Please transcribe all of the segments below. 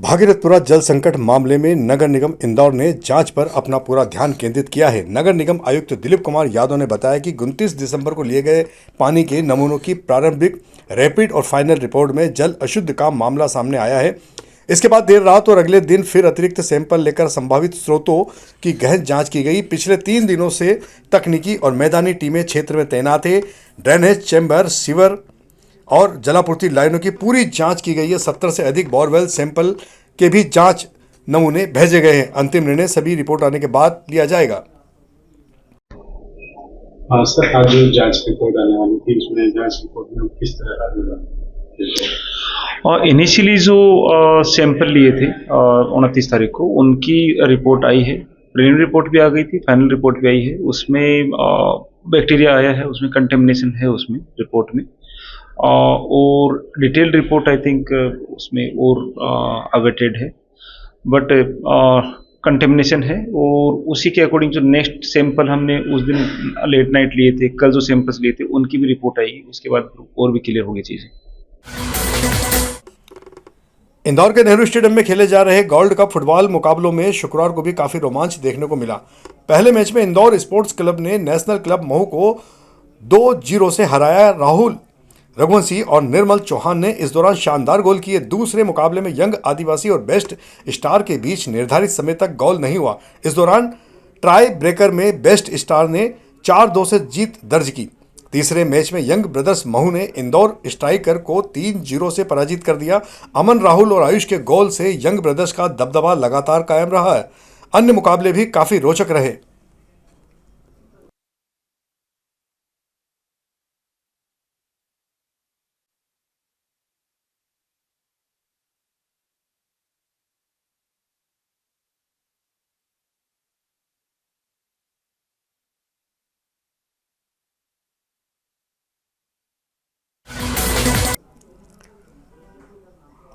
भागीरथपुरा जल संकट मामले में नगर निगम इंदौर ने जांच पर अपना पूरा ध्यान केंद्रित किया है। नगर निगम आयुक्त दिलीप कुमार यादव ने बताया कि 29 दिसंबर को लिए गए पानी के नमूनों की प्रारंभिक, रैपिड और फाइनल रिपोर्ट में जल अशुद्ध का मामला सामने आया है। इसके बाद देर रात और अगले दिन फिर अतिरिक्त सैंपल लेकर संभावित स्रोतों की गहन जांच की गई। पिछले 3 दिनों से तकनीकी और मैदानी टीमें क्षेत्र में तैनात है। ड्रेनेज, चैम्बर, सीवर और जलापूर्ति लाइनों की पूरी जांच की गई है। 70 से अधिक बोरवेल सैंपल के भी जांच नमूने भेजे गए हैं। अंतिम निर्णय सभी रिपोर्ट आने के बाद लिया जाएगा। हाँ सर, आज जो जांच रिपोर्ट आने वाली थी, इसमें जांच रिपोर्ट में किस तरह का मिला? और इनिशियली जो सैंपल लिए थे 29 तारीख को, उनकी रिपोर्ट आई है। प्रीलिमिनरी रिपोर्ट भी आ गई थी, फाइनल रिपोर्ट भी आई है। उसमें बैक्टीरिया आया है, उसमें कंटेमिनेशन है उसमें रिपोर्ट में। और डिटेल्ड रिपोर्ट आई थिंक उसमें और अवेटेड है, बट कंटेमिनेशन है। और उसी के अकॉर्डिंग जो नेक्स्ट सैंपल हमने उस दिन लेट नाइट लिए थे, कल जो सैंपल्स लिए थे, उनकी भी रिपोर्ट आएगी। उसके बाद और भी क्लियर होगी चीज़ें। इंदौर के नेहरू स्टेडियम में खेले जा रहे गोल्ड कप फुटबॉल मुकाबलों में शुक्रवार को भी काफी रोमांच देखने को मिला। पहले मैच में इंदौर स्पोर्ट्स क्लब ने नेशनल क्लब महू को 2-0 से हराया। राहुल रघुवंशी और निर्मल चौहान ने इस दौरान शानदार गोल किए। दूसरे मुकाबले में यंग आदिवासी और बेस्ट स्टार के बीच निर्धारित समय तक गोल नहीं हुआ। इस दौरान ट्राई ब्रेकर में बेस्ट स्टार ने 4-2 से जीत दर्ज की। तीसरे मैच में यंग ब्रदर्स महू ने इंदौर स्ट्राइकर को 3-0 से पराजित कर दिया। अमन, राहुल और आयुष के गोल से यंग ब्रदर्स का दबदबा लगातार कायम रहा है। अन्य मुकाबले भी काफी रोचक रहे।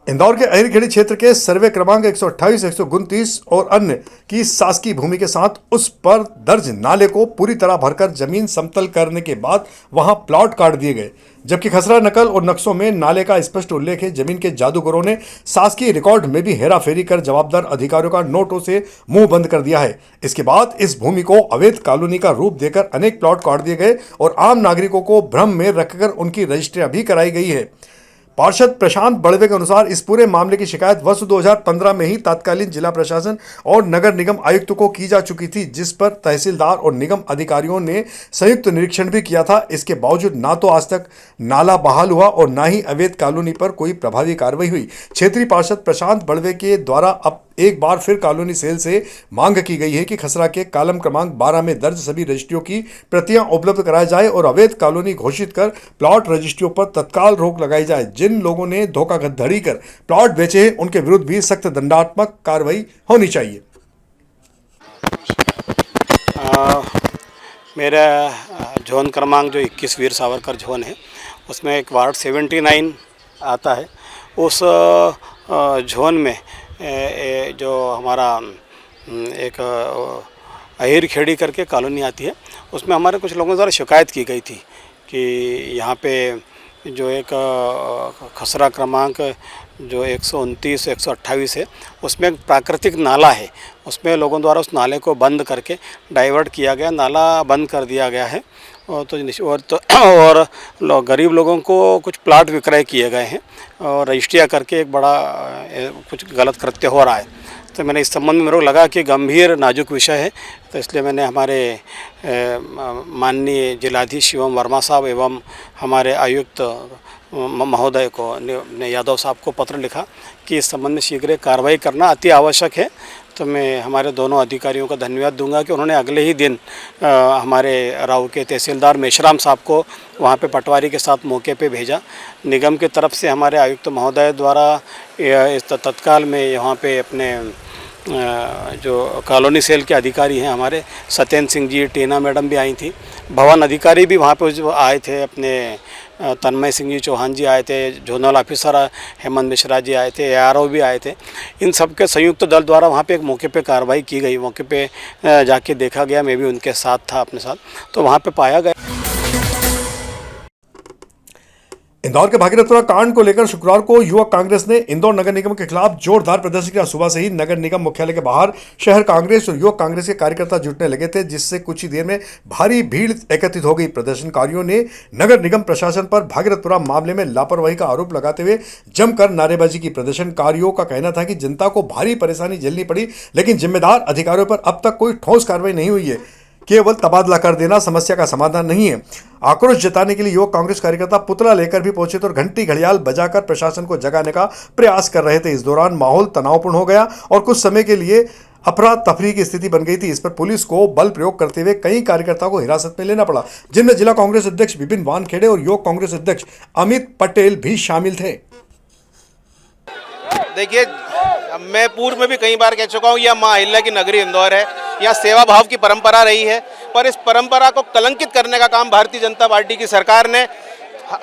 इंदौर के अहिरखेड़ी क्षेत्र के सर्वे क्रमांक 128, 129 और अन्य की शासकीय भूमि के साथ उस पर दर्ज नाले को पूरी तरह भरकर जमीन समतल करने के बाद वहां प्लॉट काट दिए गए। जबकि खसरा नकल और नक्शों में नाले का स्पष्ट उल्लेख है। जमीन के जादूगरों ने शासकीय रिकॉर्ड में भी हेराफेरी कर जवाबदार अधिकारियों का नोटों से मुंह बंद कर दिया है। इसके बाद इस भूमि को अवैध कॉलोनी का रूप देकर अनेक प्लॉट काट दिए गए और आम नागरिकों को भ्रम में रखकर उनकी रजिस्ट्रियां भी कराई गई है। पार्षद प्रशांत बड़वे के अनुसार इस पूरे मामले की शिकायत वर्ष 2015 में ही तत्कालीन जिला प्रशासन और नगर निगम आयुक्त को की जा चुकी थी, जिस पर तहसीलदार और निगम अधिकारियों ने संयुक्त निरीक्षण भी किया था। इसके बावजूद ना तो आज तक नाला बहाल हुआ और ना ही अवैध कॉलोनी पर कोई प्रभावी कार्रवाई हुई। क्षेत्रीय पार्षद प्रशांत बड़वे के द्वारा अब एक बार फिर कॉलोनी सेल से मांग की गई है कि खसरा के कॉलम क्रमांक 12 में दर्ज सभी रजिस्ट्रियों की प्रतियां उपलब्ध कराई जाए और अवैध कॉलोनी घोषित कर प्लॉट रजिस्ट्रियों पर तत्काल रोक लगाई जाए। जिन लोगों ने धोखाधड़ी कर प्लॉट बेचे हैं, उनके विरुद्ध भी सख्त दंडात्मक कार्रवाई होनी चाहिए। मेरा जोन क्रमांक जो 21 वीर सावरकर जोन है, उसमें एक वार्ड 79 आता है। उस जोन में जो हमारा एक अहिरखेड़ी करके कॉलोनी आती है, उसमें हमारे कुछ लोगों द्वारा शिकायत की गई थी कि यहाँ पे जो एक खसरा क्रमांक जो 129, 128 है, उसमें एक प्राकृतिक नाला है। उसमें लोगों द्वारा उस नाले को बंद करके डाइवर्ट किया गया, नाला बंद कर दिया गया है। और गरीब लोगों को कुछ प्लाट विक्रय किए गए हैं और रजिस्ट्रियाँ करके एक बड़ा कुछ गलत कृत्य हो रहा है। तो मैंने इस संबंध में मेरे को लगा कि गंभीर नाजुक विषय है, तो इसलिए मैंने हमारे माननीय जिलाधीश शिवम वर्मा साहब एवं हमारे आयुक्त महोदय को यादव साहब को पत्र लिखा कि इस संबंध में शीघ्र कार्रवाई करना अति आवश्यक है। तो मैं हमारे दोनों अधिकारियों का धन्यवाद दूंगा कि उन्होंने अगले ही दिन हमारे राव के तहसीलदार मेशराम साहब को वहाँ पे पटवारी के साथ मौके पे भेजा। निगम की तरफ से हमारे आयुक्त महोदय द्वारा इस तत्काल में यहाँ पे अपने जो कॉलोनी सेल के अधिकारी हैं हमारे सत्येंद्र सिंह जी, टीना मैडम भी आई थी। भवन अधिकारी भी वहाँ पे जो आए थे, अपने तन्मय सिंह जी चौहान जी आए थे, जोनल ऑफिसर हेमंत मिश्रा जी आए थे, ARO भी आए थे। इन सब के संयुक्त दल द्वारा वहाँ पे एक मौके पे कार्रवाई की गई। मौके पे जाके देखा गया, मैं भी उनके साथ था अपने साथ, तो वहाँ पे पाया गया। इंदौर के भागीरथपुरा कांड को लेकर शुक्रवार को युवक कांग्रेस ने इंदौर नगर निगम के खिलाफ जोरदार प्रदर्शन किया। सुबह से ही नगर निगम मुख्यालय के बाहर शहर कांग्रेस और युवक कांग्रेस के कार्यकर्ता जुटने लगे थे, जिससे कुछ ही देर में भारी भीड़ एकत्रित हो गई। प्रदर्शनकारियों ने नगर निगम प्रशासन पर भागीरथपुरा मामले में लापरवाही का आरोप लगाते हुए जमकर नारेबाजी की। प्रदर्शनकारियों का कहना था कि जनता को भारी परेशानी झेलनी पड़ी, लेकिन जिम्मेदार अधिकारियों पर अब तक कोई ठोस कार्रवाई नहीं हुई है। केवल तबादला कर देना समस्या का समाधान नहीं है। आक्रोश जताने के लिए युवक कांग्रेस कार्यकर्ता पुतला लेकर भी पहुंचे थे और घंटी घड़ियाल बजाकर प्रशासन को जगाने का प्रयास कर रहे थे। इस दौरान माहौल तनावपूर्ण हो गया और कुछ समय के लिए अफरा तफरी की स्थिति बन गई थी। इस पर पुलिस को बल प्रयोग करते हुए कई कार्यकर्ताओं को हिरासत में लेना पड़ा, जिनमें जिला कांग्रेस अध्यक्ष विपिन वानखेड़े और युवक कांग्रेस अध्यक्ष अमित पटेल भी शामिल थे। देखिए, मैं पूर्व में भी कई बार कह चुका हूँ, यह माँ अहिल्या की नगरी इंदौर है। यहाँ सेवा भाव की परंपरा रही है, पर इस परंपरा को कलंकित करने का काम भारतीय जनता पार्टी की सरकार ने,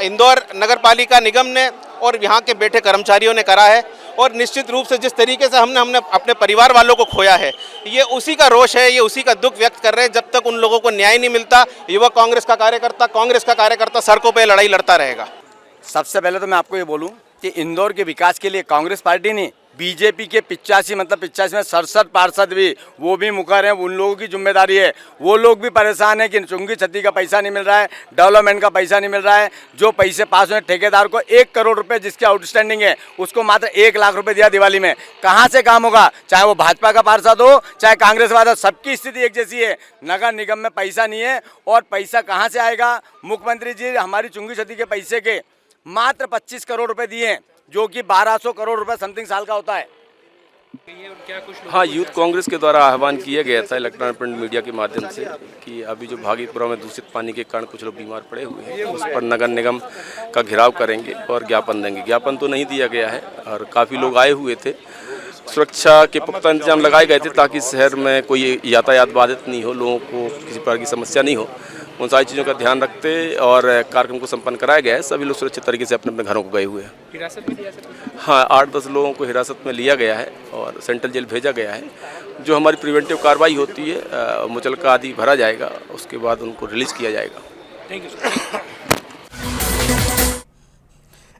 इंदौर नगर पालिका निगम ने और यहाँ के बैठे कर्मचारियों ने करा है। और निश्चित रूप से जिस तरीके से हमने अपने परिवार वालों को खोया है, ये उसी का रोष है, ये उसी का दुख व्यक्त कर रहे हैं। जब तक उन लोगों को न्याय नहीं मिलता, युवक कांग्रेस का कार्यकर्ता सड़कों पर लड़ाई लड़ता रहेगा। सबसे पहले तो मैं आपको ये बोलूं कि इंदौर के विकास के लिए कांग्रेस पार्टी ने बीजेपी के 85 में 67 पार्षद भी वो भी मुकर हैं, उन लोगों की जिम्मेदारी है। वो लोग भी परेशान हैं कि चुंगी छत्ती का पैसा नहीं मिल रहा है, डेवलपमेंट का पैसा नहीं मिल रहा है। जो पैसे पास हुए ठेकेदार को 1 करोड़ रुपए जिसके आउटस्टैंडिंग है, उसको मात्र 1 लाख रुपए दिया दिवाली में। कहाँ से काम होगा? चाहे वो भाजपा का पार्षद हो, चाहे कांग्रेस वाला, सबकी स्थिति एक जैसी है। नगर निगम में पैसा नहीं है और पैसा कहाँ से आएगा? मुख्यमंत्री जी हमारी चुंगी छत्ती के पैसे के मात्र 25 करोड़ रुपए दिए, जो कि 1200 करोड़ रुपए समथिंग साल का होता है। हाँ, यूथ कांग्रेस के द्वारा आह्वान किया गया था इलेक्ट्रॉनिक प्रिंट मीडिया के माध्यम से कि अभी जो भागीरथपुरा में दूषित पानी के कारण कुछ लोग बीमार पड़े हुए हैं, उस पर नगर निगम का घेराव करेंगे और ज्ञापन देंगे। ज्ञापन तो नहीं दिया गया है और काफ़ी लोग आए हुए थे। सुरक्षा के पुख्ता इंतजाम लगाए गए थे ताकि शहर में कोई यातायात बाधित नहीं हो, लोगों को किसी प्रकार की समस्या नहीं हो। उन सारी चीज़ों का ध्यान रखते और कार्यक्रम को संपन्न कराया गया है। सभी लोग सुरक्षित तरीके से अपने अपने घरों को गए हुए हैं। हिरासत में लिया सर? हाँ, 8-10 लोगों को हिरासत में लिया गया है और सेंट्रल जेल भेजा गया है। जो हमारी प्रिवेंटिव कार्रवाई होती है, मुचलका आदि भरा जाएगा, उसके बाद उनको रिलीज़ किया जाएगा। Thank you sir.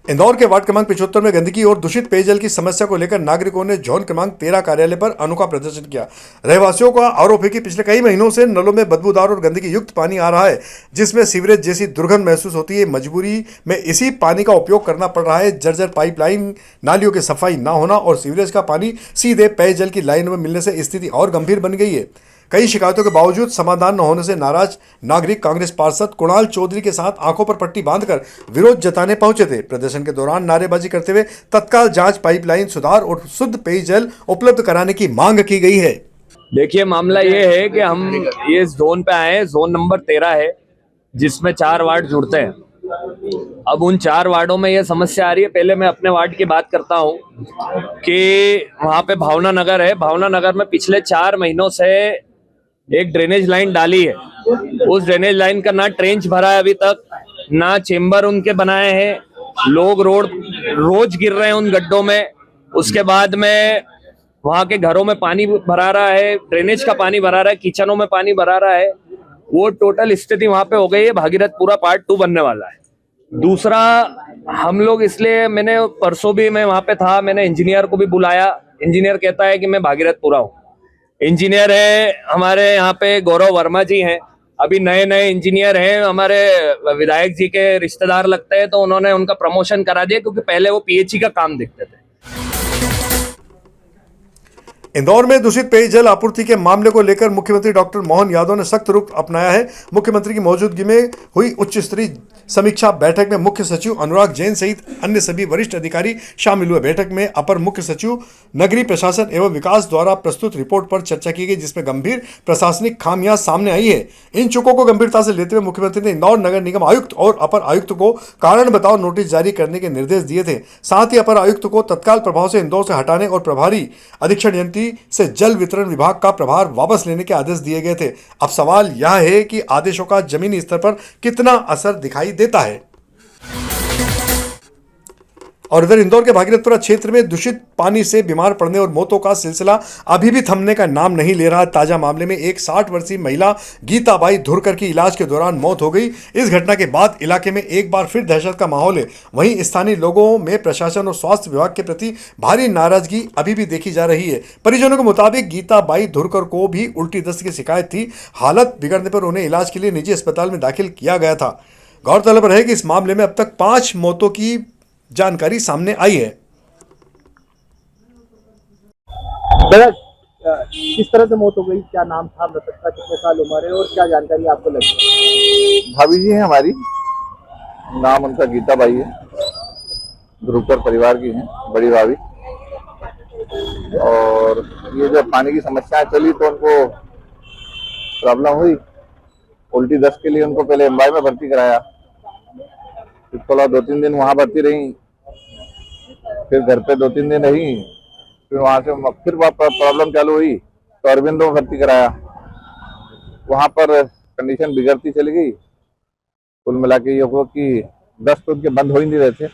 इंदौर के वार्ड क्रमांक 75 में गंदगी और दूषित पेयजल की समस्या को लेकर नागरिकों ने जोन क्रमांक 13 कार्यालय पर अनोखा प्रदर्शन किया। रहवासियों का आरोप है कि पिछले कई महीनों से नलों में बदबूदार और गंदगी युक्त पानी आ रहा है, जिसमें सीवरेज जैसी दुर्गंध महसूस होती है। मजबूरी में इसी पानी का उपयोग करना पड़ रहा है। जर्जर पाइपलाइन, नालियों की सफाई न होना और सीवरेज का पानी सीधे पेयजल की लाइनों में मिलने से स्थिति और गंभीर बन गई है। कई शिकायतों के बावजूद समाधान न होने से नाराज नागरिक कांग्रेस पार्षद कुणाल चौधरी के साथ आंखों पर पट्टी बांधकर विरोध जताने पहुंचे थे। प्रदर्शन के दौरान नारेबाजी करते हुए तत्काल जांच, पाइपलाइन सुधार और शुद्ध पेयजल उपलब्ध कराने की मांग की गई है। देखिए, मामला ये है कि हम ये जोन पे आए, जोन नंबर 13 है, जिसमें 4 वार्ड जुड़ते हैं। अब उन 4 वार्डों में ये समस्या आ रही है। पहले मैं अपने वार्ड की बात करता हूँ कि वहाँ पे भावना नगर है। भावना नगर में पिछले 4 महीनों से एक ड्रेनेज लाइन डाली है। उस ड्रेनेज लाइन का ना ट्रेंच भरा है अभी तक, ना चेम्बर उनके बनाए हैं। लोग रोज गिर रहे हैं उन गड्ढों में। उसके बाद में वहाँ के घरों में पानी भरा रहा है, ड्रेनेज का पानी भरा रहा है, किचनों में पानी भरा रहा है। वो टोटल स्थिति वहाँ पे हो गई है। भागीरथपुरा पार्ट 2 बनने वाला है। दूसरा, हम लोग इसलिए, मैंने परसों भी मैं वहाँ पे था, मैंने इंजीनियर को भी बुलाया। इंजीनियर कहता है कि मैं भागीरथपुरा हूँ। इंजीनियर है हमारे यहाँ पे गौरव वर्मा जी हैं, अभी नए इंजीनियर हैं, हमारे विधायक जी के रिश्तेदार लगते हैं, तो उन्होंने उनका प्रमोशन करा दिया, क्योंकि पहले वो पीएचई का काम देखते थे। इंदौर में दूषित पेयजल आपूर्ति के मामले को लेकर मुख्यमंत्री डॉक्टर मोहन यादव ने सख्त रुख अपनाया है। मुख्यमंत्री की मौजूदगी में हुई उच्च स्तरीय समीक्षा बैठक में मुख्य सचिव अनुराग जैन सहित अन्य सभी वरिष्ठ अधिकारी शामिल हुए। बैठक में अपर मुख्य सचिव नगरीय प्रशासन एवं विकास द्वारा प्रस्तुत रिपोर्ट पर चर्चा की गई, जिसमें गंभीर प्रशासनिक खामियां सामने आई है। इन चूकों को गंभीरता से लेते हुए मुख्यमंत्री ने इंदौर नगर निगम आयुक्त और अपर आयुक्त को कारण बताओ नोटिस जारी करने के निर्देश दिए थे। साथ ही अपर आयुक्त को तत्काल प्रभाव से इंदौर से हटाने और प्रभारी अधीक्षण यंत्री से जल वितरण विभाग का प्रभार वापस लेने के आदेश दिए गए थे। अब सवाल यह है कि आदेशों का जमीनी स्तर पर कितना असर दिखाई देता है। और इधर इंदौर के भागीरथपुरा क्षेत्र में दूषित पानी से बीमार पड़ने और मौतों का सिलसिला अभी भी थमने का नाम नहीं ले रहा। ताजा मामले में एक 60 वर्षीय महिला गीताबाई धुरकर की इलाज के दौरान मौत हो गई। इस घटना के बाद इलाके में एक बार फिर दहशत का माहौल है। वहीं स्थानीय लोगों में प्रशासन और स्वास्थ्य विभाग के प्रति भारी नाराजगी अभी भी देखी जा रही है। परिजनों के मुताबिक गीताबाई धुरकर को भी उल्टी दस्त की शिकायत थी। हालत बिगड़ने पर उन्हें इलाज के लिए निजी अस्पताल में दाखिल किया गया था। गौरतलब है कि इस मामले में अब तक 5 मौतों की जानकारी सामने आई है। किस तरह से मौत हो गई, क्या नाम था मृतक का, कितने साल उम्र है और क्या जानकारी आपको लगी? भाभी जी हैं हमारी, नाम उनका गीताबाई है, ध्रुवकर परिवार की हैं, बड़ी भाभी। और ये जो पानी की समस्या चली तो उनको प्रॉब्लम हुई, उल्टी दस्त के लिए उनको पहले एमवाई में भर्ती कराया, फिर थोड़ा 2-3 दिन वहाँ भर्ती रही, फिर घर पे 2-3 दिन रही, फिर वहाँ से फिर प्रॉब्लम चालू हुई तो अरविंदो में भर्ती कराया। वहाँ पर कंडीशन बिगड़ती चली गई। कुल मिला के ये हुआ कि दस्त उनके बंद हो ही नहीं रहे थे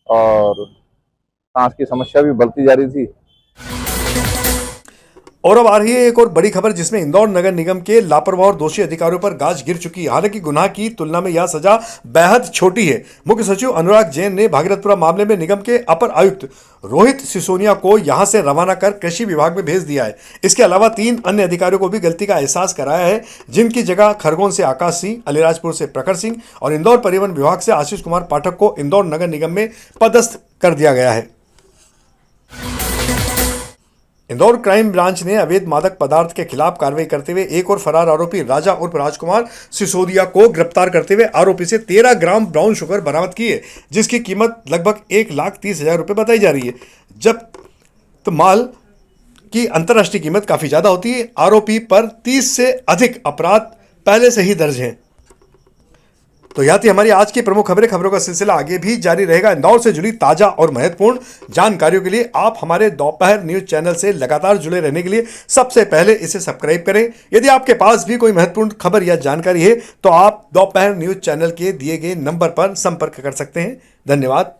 और सांस की समस्या भी बढ़ती जा रही थी। और अब आ रही है एक और बड़ी खबर, जिसमें इंदौर नगर निगम के लापरवाह और दोषी अधिकारियों पर गाज गिर चुकी है। हालांकि गुनाह की तुलना में यह सजा बेहद छोटी है। मुख्य सचिव अनुराग जैन ने भागीरथपुरा मामले में निगम के अपर आयुक्त रोहित सिसोनिया को यहां से रवाना कर कृषि विभाग में भेज दिया है। इसके अलावा 3 अन्य अधिकारियों को भी गलती का एहसास कराया है, जिनकी जगह खरगोन से आकाश सिंह, अलीराजपुर से प्रखर सिंह और इंदौर परिवहन विभाग से आशीष कुमार पाठक को इंदौर नगर निगम में पदस्थ कर दिया गया है। इंदौर क्राइम ब्रांच ने अवैध मादक पदार्थ के खिलाफ कार्रवाई करते हुए एक और फरार आरोपी राजा उर्फ राजकुमार सिसोदिया को गिरफ्तार करते हुए आरोपी से 13 ग्राम ब्राउन शुगर बरामद की है, जिसकी कीमत लगभग 1,30,000 रुपये बताई जा रही है। जब तो माल की अंतर्राष्ट्रीय कीमत काफी ज्यादा होती है। आरोपी पर 30 से अधिक अपराध पहले से ही दर्ज हैं। तो यह थी हमारी आज की प्रमुख खबरें। खबरों का सिलसिला आगे भी जारी रहेगा। इंदौर से जुड़ी ताजा और महत्वपूर्ण जानकारियों के लिए आप हमारे दोपहर न्यूज चैनल से लगातार जुड़े रहने के लिए सबसे पहले इसे सब्सक्राइब करें। यदि आपके पास भी कोई महत्वपूर्ण खबर या जानकारी है तो आप दोपहर न्यूज चैनल के दिए गए नंबर पर संपर्क कर सकते हैं। धन्यवाद।